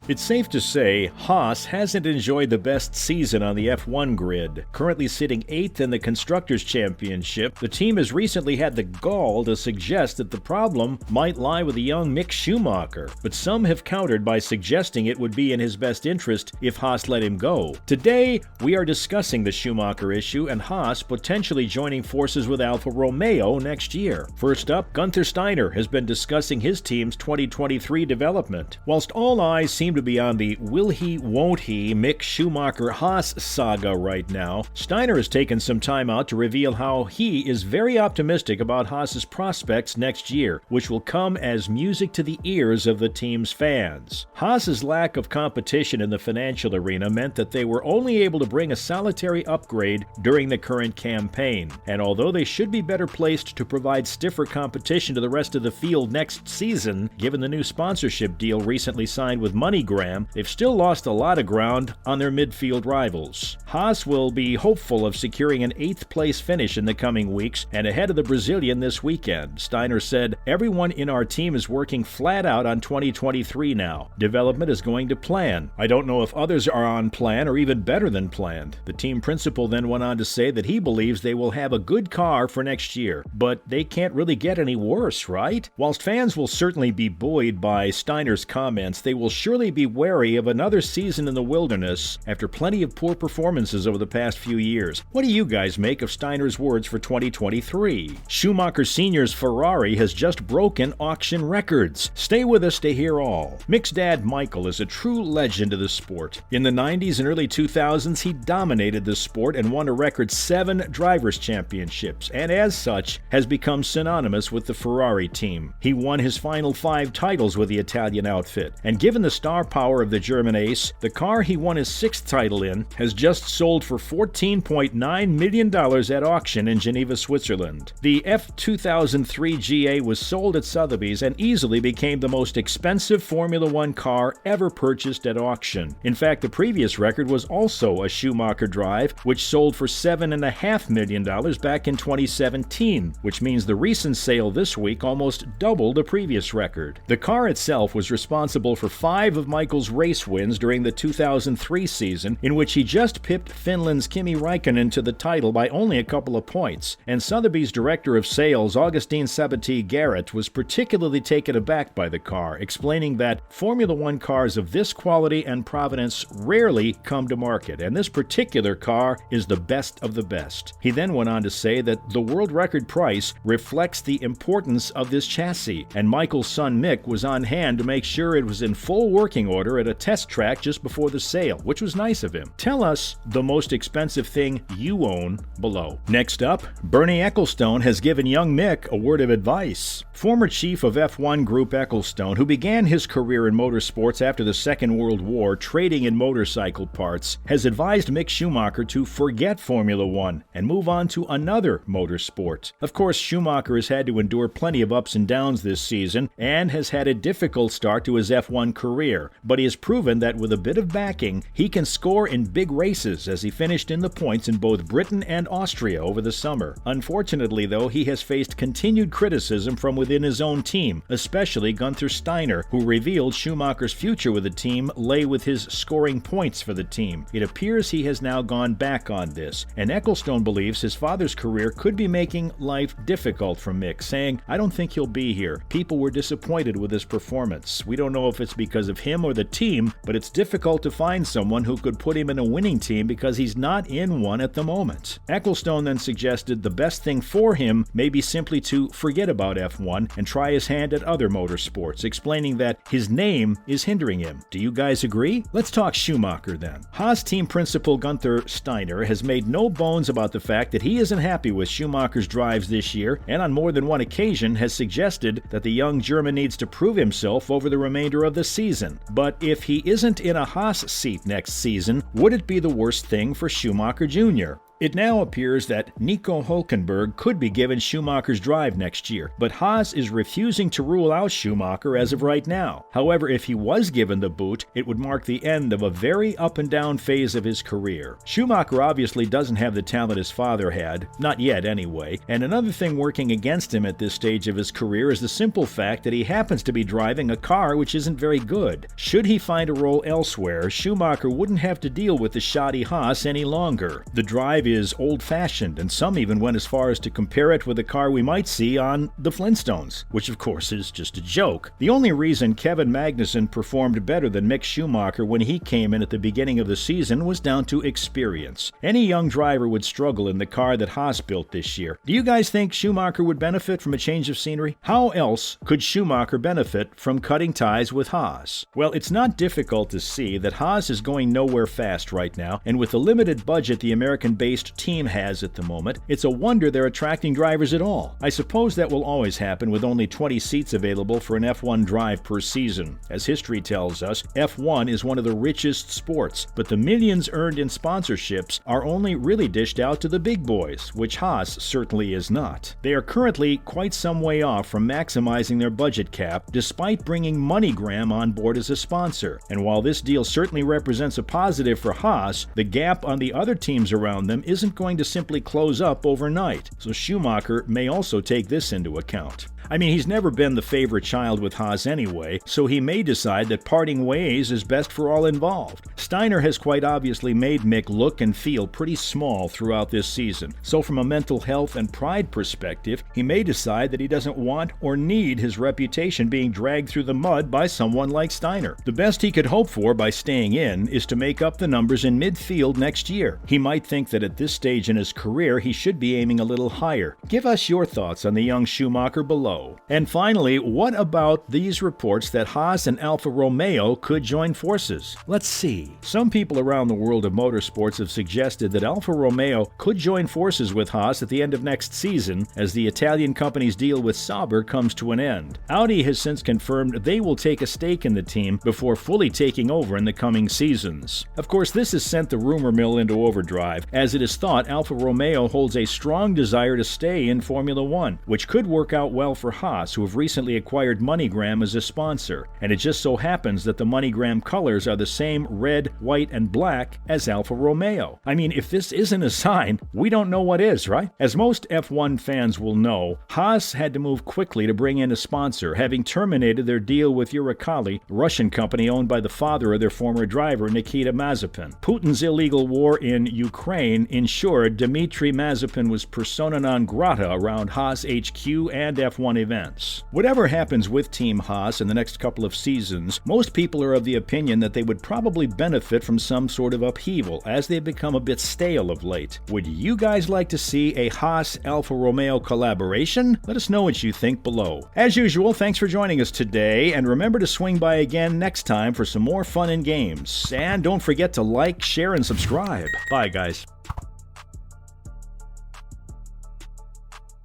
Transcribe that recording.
It's safe to say Haas hasn't enjoyed the best season on the F1 grid. Currently sitting 8th in the Constructors' Championship, the team has recently had the gall to suggest that the problem might lie with the young Mick Schumacher, but some have countered by suggesting it would be in his best interest if Haas let him go. Today, we are discussing the Schumacher issue and Haas potentially joining forces with Alfa Romeo next year. First up, Gunther Steiner has been discussing his team's 2023 development. Whilst all eyes seem to be on the will he, won't he Mick Schumacher Haas saga right now, Steiner has taken some time out to reveal how he is very optimistic about Haas's prospects next year, which will come as music to the ears of the team's fans. Haas's lack of competition in the financial arena meant that they were only able to bring a solitary upgrade during the current campaign, and although they should be better placed to provide stiffer competition to the rest of the field next season, given the new sponsorship deal recently signed with MoneyGram, they've still lost a lot of ground on their midfield rivals. Haas will be hopeful of securing an 8th place finish in the coming weeks and ahead of the Brazilian this weekend. Steiner said, "Everyone in our team is working flat out on 2023 now. Development is going to plan. I don't know if others are on plan or even better than planned." The team principal then went on to say that he believes they will have a good car for next year, but they can't really get any worse, right? Whilst fans will certainly be buoyed by Steiner's comments, they will surely be wary of another season in the wilderness after plenty of poor performances over the past few years. What do you guys make of Steiner's words for 2023? Schumacher Sr.'s Ferrari has just broken auction records. Stay with us to hear all. Mick's dad Michael is a true legend of the sport. In the 90s and early 2000s, he dominated the sport and won a record 7 drivers' championships, and as such has become synonymous with the Ferrari team. He won his final 5 titles with the Italian outfit, and given the star power of the German ace, the car he won his 6th title in has just sold for $14.9 million at auction in Geneva, Switzerland. The F2003 GA was sold at Sotheby's and easily became the most expensive Formula One car ever purchased at auction. In fact, the previous record was also a Schumacher drive, which sold for $7.5 million back in 2017, which means the recent sale this week almost doubled the previous record. The car itself was responsible for 5 of Michael's race wins during the 2003 season, in which he just pipped Finland's Kimi Räikkönen to the title by only a couple of points, and Sotheby's director of sales Augustine Sabatier-Garrett was particularly taken aback by the car, explaining that Formula One cars of this quality and provenance rarely come to market, and this particular car is the best of the best. He then went on to say that the world record price reflects the importance of this chassis, and Michael's son Mick was on hand to make sure it was in full working order at a test track just before the sale, which was nice of him. Tell us the most expensive thing you own below. Next up, Bernie Ecclestone has given young Mick a word of advice. Former chief of F1 Group Ecclestone, who began his career in motorsports after the Second World War trading in motorcycle parts, has advised Mick Schumacher to forget Formula One and move on to another motorsport. Of course, Schumacher has had to endure plenty of ups and downs this season and has had a difficult start to his F1 career, but he has proven that with a bit of backing, he can score in big races as he finished in the points in both Britain and Austria over the summer. Unfortunately, though, he has faced continued criticism from within his own team, especially Gunther Steiner, who revealed Schumacher's future with the team lay with his scoring points for the team. It appears he has now gone back on this, and Ecclestone believes his father's career could be making life difficult for Mick, saying, "I don't think he'll be here. People were disappointed with his performance. We don't know if it's because of him or the team, but it's difficult to find someone who could put him in a winning team because he's not in one at the moment." Ecclestone then suggested the best thing for him may be simply to forget about F1 and try his hand at other motorsports, explaining that his name is hindering him. Do you guys agree? Let's talk Schumacher then. Haas team principal Gunther Steiner has made no bones about the fact that he isn't happy with Schumacher's drives this year, and on more than one occasion has suggested that the young German needs to prove himself over the remainder of the season. But if he isn't in a Haas seat next season, would it be the worst thing for Schumacher Jr.? It now appears that Nico Hulkenberg could be given Schumacher's drive next year, but Haas is refusing to rule out Schumacher as of right now. However, if he was given the boot, it would mark the end of a very up-and-down phase of his career. Schumacher obviously doesn't have the talent his father had, not yet anyway, and another thing working against him at this stage of his career is the simple fact that he happens to be driving a car which isn't very good. Should he find a role elsewhere, Schumacher wouldn't have to deal with the shoddy Haas any longer. The drive is old-fashioned, and some even went as far as to compare it with a car we might see on the Flintstones, which of course is just a joke. The only reason Kevin Magnussen performed better than Mick Schumacher when he came in at the beginning of the season was down to experience. Any young driver would struggle in the car that Haas built this year. Do you guys think Schumacher would benefit from a change of scenery? How else could Schumacher benefit from cutting ties with Haas? Well, it's not difficult to see that Haas is going nowhere fast right now, and with the limited budget the American-based team has at the moment, it's a wonder they're attracting drivers at all. I suppose that will always happen with only 20 seats available for an F1 drive per season. As history tells us, F1 is one of the richest sports, but the millions earned in sponsorships are only really dished out to the big boys, which Haas certainly is not. They are currently quite some way off from maximizing their budget cap, despite bringing MoneyGram on board as a sponsor. And while this deal certainly represents a positive for Haas, the gap on the other teams around them isn't going to simply close up overnight. So Schumacher may also take this into account. I mean, he's never been the favorite child with Haas anyway, so he may decide that parting ways is best for all involved. Steiner has quite obviously made Mick look and feel pretty small throughout this season, so from a mental health and pride perspective, he may decide that he doesn't want or need his reputation being dragged through the mud by someone like Steiner. The best he could hope for by staying in is to make up the numbers in midfield next year. He might think that at this stage in his career he should be aiming a little higher. Give us your thoughts on the young Schumacher below. And finally, what about these reports that Haas and Alfa Romeo could join forces? Let's see. Some people around the world of motorsports have suggested that Alfa Romeo could join forces with Haas at the end of next season as the Italian company's deal with Sauber comes to an end. Audi has since confirmed they will take a stake in the team before fully taking over in the coming seasons. Of course, this has sent the rumor mill into overdrive, as it is thought Alfa Romeo holds a strong desire to stay in Formula One, which could work out well for Haas, who have recently acquired MoneyGram as a sponsor, and it just so happens that the MoneyGram colors are the same red, white, and black as Alfa Romeo. I mean, if this isn't a sign, we don't know what is, right? As most F1 fans will know, Haas had to move quickly to bring in a sponsor, having terminated their deal with Uralkali, a Russian company owned by the father of their former driver, Nikita Mazepin. Putin's illegal war in Ukraine ensured Dmitry Mazepin was persona non grata around Haas HQ and F1 events. Whatever happens with Team Haas in the next couple of seasons, most people are of the opinion that they would probably benefit from some sort of upheaval, as they've become a bit stale of late. Would you guys like to see a Haas-Alfa Romeo collaboration? Let us know what you think below. As usual, thanks for joining us today, and remember to swing by again next time for some more fun and games. And don't forget to like, share, and subscribe. Bye, guys.